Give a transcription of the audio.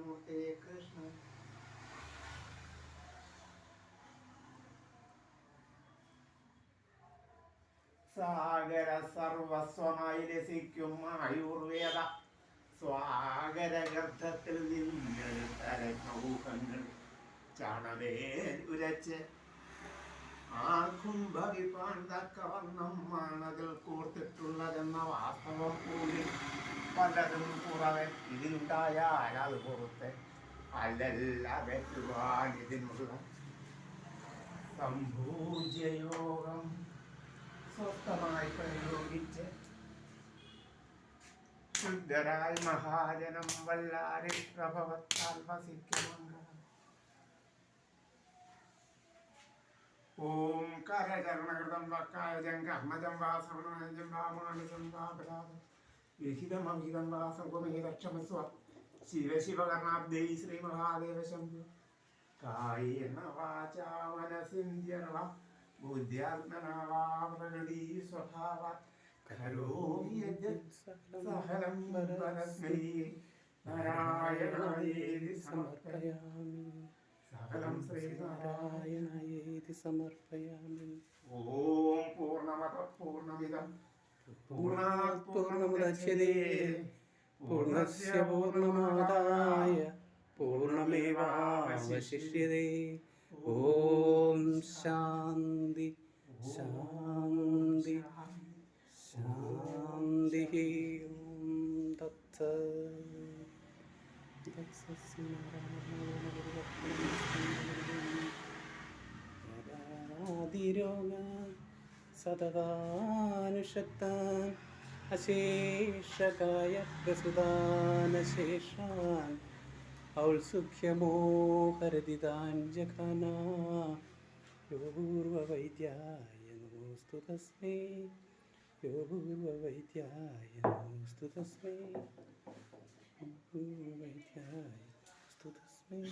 മൂർത്തേ കൃഷ്ണ. സാഗര സർവസ്വമായി രസിക്കും ആയുർവേദ സ്വാഗരഗർഭത്തിൽ നിന്നെടുത്ത രത്നൗഹങ്ങൾ ചാണവേൽ ഉരച്ച് കുംഭവിപ്പാൻ തക്കവണ്ണം മാണതിൽ കൂർത്തിട്ടുള്ളതെന്ന വാസ്തവം കൂടി പലതും പുറവെ ഇതിനുണ്ടായാൽ അത് പുറത്ത് അല്ലല്ലാതെറ്റുവാൻ ഇതിനുള്ള സംഭൂജ്യയോഗം സ്വസ്ഥമായി പ്രയോഗിച്ച് ശുദ്ധരാൽ മഹാജനം വല്ലാരെ പ്രഭവത്താൽ വസിക്കുന്നുണ്ട്. ഓം കരചരണകൃതം വക്കായജം കർമ്മജം വാ ശ്രവണജം വാ മാനസം വാ ബലാദം വിഹിതം അവിഹിതം വാ സംഗമേതക്ഷമസ്വ ശിവ ശിവകർണാബ്ദൈ ശ്രീ മഹാദേവ ശംഭു. കായേന വാചാ മനസിന്ദ്യർവ ബുദ്ധ്യാത്മനാ വാ പ്രകൃതി സ്വഭാവാത് കരോമി യദ്യത് സകലം പരസ്മൈ നാരായണായേതി സമർപ്പയാമി. സകലം ശ്രീനാരായണായേതി സമർപ്പയാമി. ഓം പൂർണ്ണമദ പൂർണ്ണമിദം പൂർണ്ണാത് പൂർണ്ണമുദച്യതേ പൂർണ്ണസ്യ പൂർണ്ണമാദായ പൂർണ്ണമേവാവശിഷ്യതേ. ഓം ശാന്തി ശാന്തി ശാന്തി. ഓം തത്സത്സ്മരണാതിരോഗാൻ സതതാനുഷക്താൻ അശേഷകായ പ്രസുതാനശേഷാൻ ഔത്സുഖ്യമോഹരതിതാൻ ജഘന. യോപൂർവവൈദ്യായ നമോസ്തു തസ്മൈ യോപൂർവവൈദ്യായ നമോസ്തു തസ്മൈ യോപൂർവവൈദ്യായ നമോസ്തു തസ്മൈ.